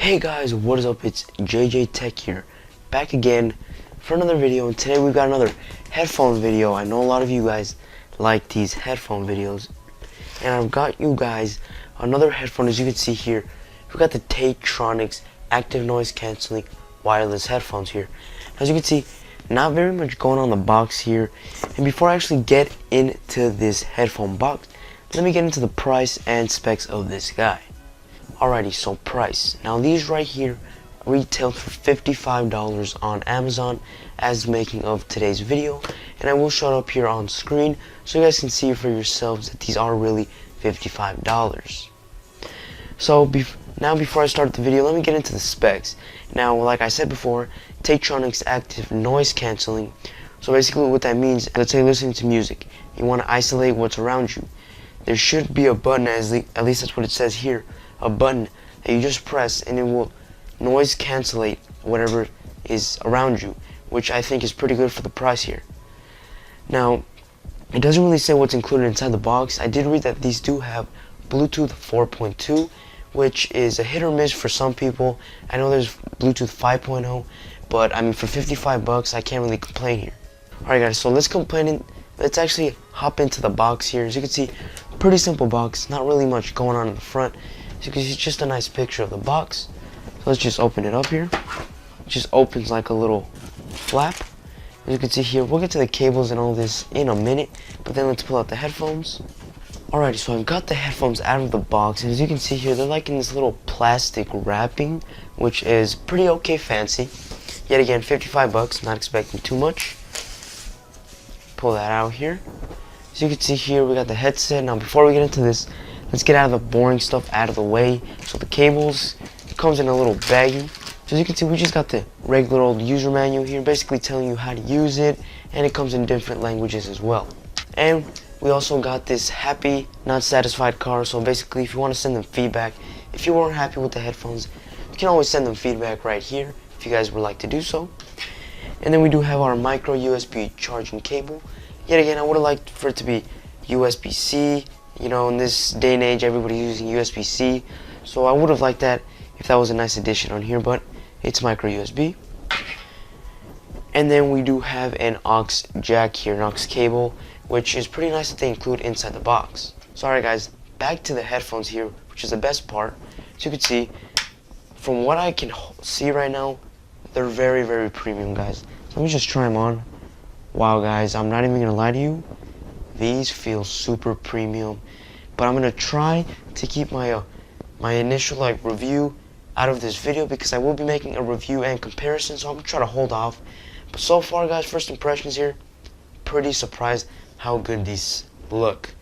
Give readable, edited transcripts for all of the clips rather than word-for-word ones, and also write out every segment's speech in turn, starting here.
Hey guys, what is up? It's JJ Tech here, back again for another video, and today we've got another headphone video. I know a lot of you guys like these headphone videos, and I've got you guys another headphone. As you can see here, we've got the Tronics active noise cancelling wireless headphones here. As you can see, not very much going on the box here, and before I actually get into this headphone box, let me get into the price and specs of this guy. Alrighty, so price. Now these right here retail for $55 on Amazon as making of today's video, and I will show it up here on screen so you guys can see for yourselves that these are really $55. So now before I start the video, let me get into the specs. Now, like I said before, Tronics active noise cancelling. So basically what that means, let's say you're listening to music, you want to isolate what's around you. There should be a button, at least that's what it says here, a button that you just press and it will noise cancellate whatever is around you, which I think is pretty good for the price here. Now, it doesn't really say what's included inside the box. I did read that these do have Bluetooth 4.2, which is a hit or miss for some people. I know there's Bluetooth 5.0, but I mean, for 55 bucks, I can't really complain here. Alright guys, so let's actually hop into the box here. As you can see, pretty simple box, not really much going on in the front. As you can see, it's just a nice picture of the box. So let's just open it up here. It just opens like a little flap. As you can see here, we'll get to the cables and all this in a minute, but then let's pull out the headphones. Alrighty, so I've got the headphones out of the box, and as you can see here, they're like in this little plastic wrapping, which is pretty okay fancy. Yet again, 55 bucks, not expecting too much. Pull that out here. As you can see here, we got the headset. Now before we get into this, let's get out of the boring stuff out of the way. So the cables, it comes in a little baggie. So as you can see, we just got the regular old user manual here, basically telling you how to use it, and it comes in different languages as well. And we also got this happy, not satisfied card. So basically, if you want to send them feedback, if you weren't happy with the headphones, you can always send them feedback right here, if you guys would like to do so. And then we do have our micro USB charging cable. Yet again, I would have liked for it to be USB-C. You know, in this day and age, everybody's using USB-C. So I would have liked that if that was a nice addition on here, but it's micro USB. And then we do have an aux jack here, an aux cable, which is pretty nice that they include inside the box. So alright guys, back to the headphones here, which is the best part. As you can see, from what I can see right now, they're very, very premium, guys. Let me just try them on. Wow, guys, I'm not even gonna lie to you. These feel super premium, but I'm gonna try to keep my my initial review out of this video because I will be making a review and comparison, so I'm gonna try to hold off. But so far, guys, first impressions here, pretty surprised how good these look.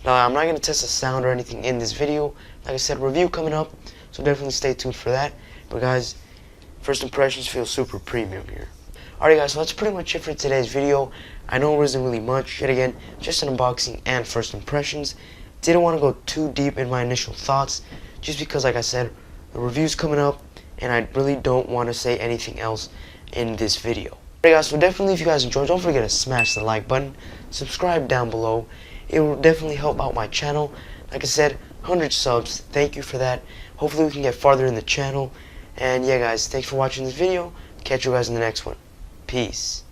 Now, I'm not gonna test the sound or anything in this video. Like I said, review coming up, so definitely stay tuned for that. But guys, first impressions feel super premium here. Alright guys, so that's pretty much it for today's video. I know it wasn't really much, yet again, just an unboxing and first impressions. Didn't want to go too deep in my initial thoughts, just because, like I said, the review's coming up, and I really don't want to say anything else in this video. Alright guys, so definitely if you guys enjoyed, don't forget to smash the like button, subscribe down below. It will definitely help out my channel. Like I said, 100 subs, thank you for that. Hopefully we can get farther in the channel. And yeah guys, thanks for watching this video. Catch you guys in the next one. Peace.